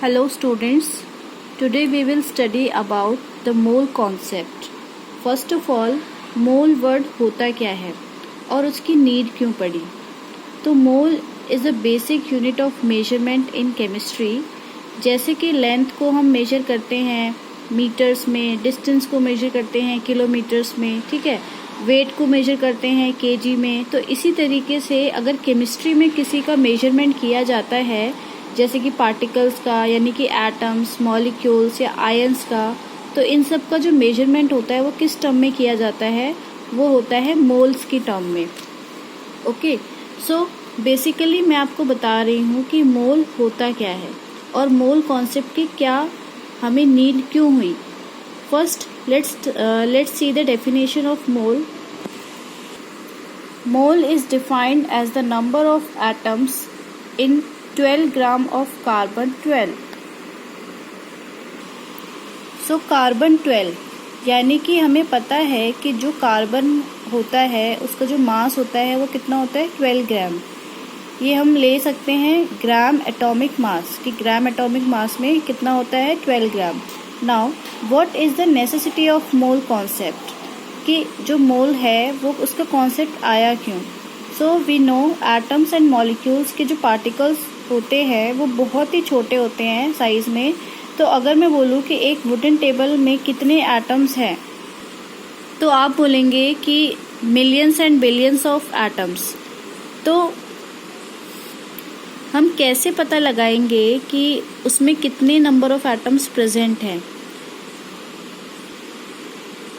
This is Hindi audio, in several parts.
Hello students, today we will study about the mole concept. First of all, mole word होता क्या है और उसकी नीड क्यों पड़ी। तो mole is a basic unit of measurement in chemistry. जैसे कि लेंथ को हम मेजर करते हैं मीटर्स में, डिस्टेंस को मेजर करते हैं किलोमीटर्स में, ठीक है, वेट को मेजर करते हैं केजी में। तो इसी तरीके से अगर केमिस्ट्री में किसी का मेजरमेंट किया जाता है, जैसे कि पार्टिकल्स का यानी कि एटम्स, मॉलिक्यूल्स या आयंस का, तो इन सब का जो मेजरमेंट होता है वो किस टर्म में किया जाता है, वो होता है मोल्स की टर्म में। ओके, सो बेसिकली मैं आपको बता रही हूँ कि मोल होता क्या है और मोल कॉन्सेप्ट की क्या हमें नीड क्यों हुई। First let's see the definition of mole. Mole is defined as the number of atoms in 12 gram of carbon 12. So carbon 12 यानी कि हमें पता है कि जो कार्बन होता है उसका जो मास होता है वो कितना होता है 12 ग्राम। ये हम ले सकते हैं ग्राम एटॉमिक मास, कि ग्राम एटॉमिक मास में कितना होता है 12 gram. Now what is the necessity of mole concept, कि जो मोल है वो उसका कॉन्सेप्ट आया क्यों। So we know atoms and molecules के जो पार्टिकल्स होते हैं वो बहुत ही छोटे होते हैं साइज में। तो अगर मैं बोलूँ कि एक वुडन टेबल में कितने एटम्स हैं, तो आप बोलेंगे कि millions and billions of atoms. तो हम कैसे पता लगाएंगे कि उसमें कितने नंबर ऑफ एटम्स प्रेजेंट हैं,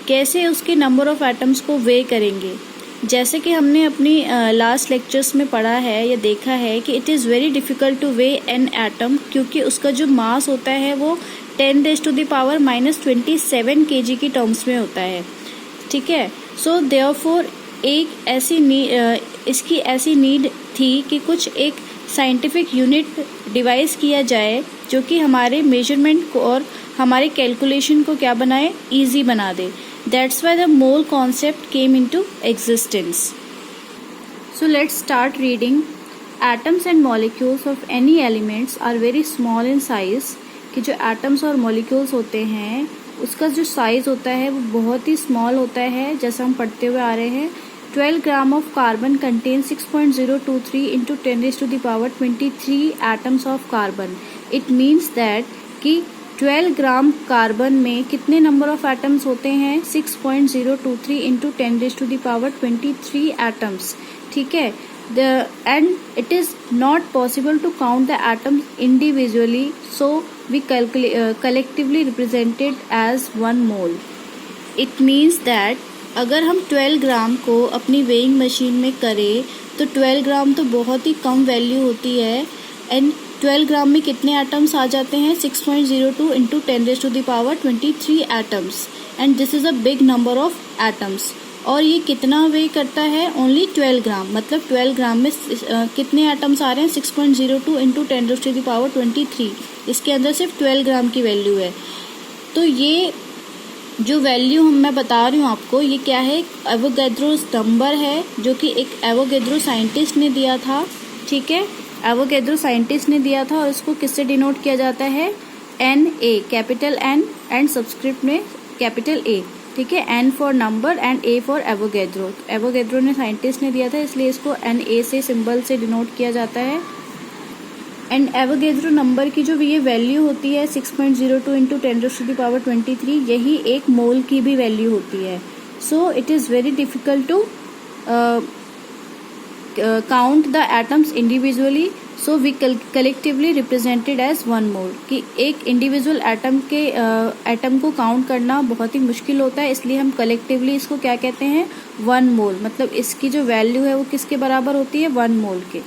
कैसे उसके नंबर ऑफ एटम्स को वे करेंगे। जैसे कि हमने अपनी लास्ट लेक्चर्स में पढ़ा है या देखा है कि it is very difficult two way an atom, क्योंकि उसका जो मास होता है वो 10⁻⁻27 kg की टर्म्स में होता है, ठीक है। सो देयरफॉर इसकी ऐसी नीड थी कि कुछ एक साइंटिफिक यूनिट डिवाइस किया जाए जो कि हमारे मेजरमेंट को और हमारे कैलकुलेशन को क्या बनाए, ईजी बना दे। That's why the mole concept came into existence. So let's start reading. Atoms and molecules of any elements are very small in size. कि जो atoms और molecules होते हैं उसका जो size होता है वो बहुत ही small होता है, जैसा हम पढ़ते हुए आ रहे हैं। 12 gram of carbon contains 6.023 into 10⁻23 atoms of carbon. It means that कि 12 ग्राम कार्बन में कितने नंबर ऑफ एटम्स होते हैं, 6.023 इंटू 10⁻23 एटम्स, ठीक है। And it is not possible to count the atoms individually, so we collectively represented as one mole. It means that अगर हम 12 ग्राम को अपनी वेइंग मशीन में करें तो 12 ग्राम तो बहुत ही कम वैल्यू होती है। एंड 12 ग्राम में कितने एटम्स आ जाते हैं, 6.02 into 10⁻23 atoms, and this is a big number of atoms. और ये कितना वे करता है, ओनली 12 ग्राम, मतलब 12 ग्राम में कितने एटम्स आ रहे हैं, 6.02 इंटू 10⁻23। इसके अंदर सिर्फ 12 ग्राम की वैल्यू है। तो ये जो वैल्यू मैं बता रही हूँ आपको, ये क्या है, एवोगैड्रोस नंबर है जो कि एक एवोगैड्रो साइंटिस्ट ने दिया था, ठीक है। एवोगैड्रो साइंटिस्ट ने दिया था और इसको किससे डिनोट किया जाता है, NA, capital N and subscript में कैपिटल A, ठीक है। N for number and A for Avogadro. Avogadro ने साइंटिस्ट ने दिया था, इसलिए इसको NA से सिंबल से डिनोट किया जाता है। एंड एवोगैड्रो नंबर की जो ये वैल्यू होती है 6.02 इंटू 10⁻23, यही एक मोल की भी वैल्यू होती है। So it is very difficult to count the atoms individually, so we collectively represented as one mole। कि एक इंडिविजुअल एटम को काउंट करना बहुत ही मुश्किल होता है, इसलिए हम कलेक्टिवली इसको क्या कहते हैं, वन मोल। मतलब इसकी जो वैल्यू है वो किसके बराबर होती है, वन मोल के।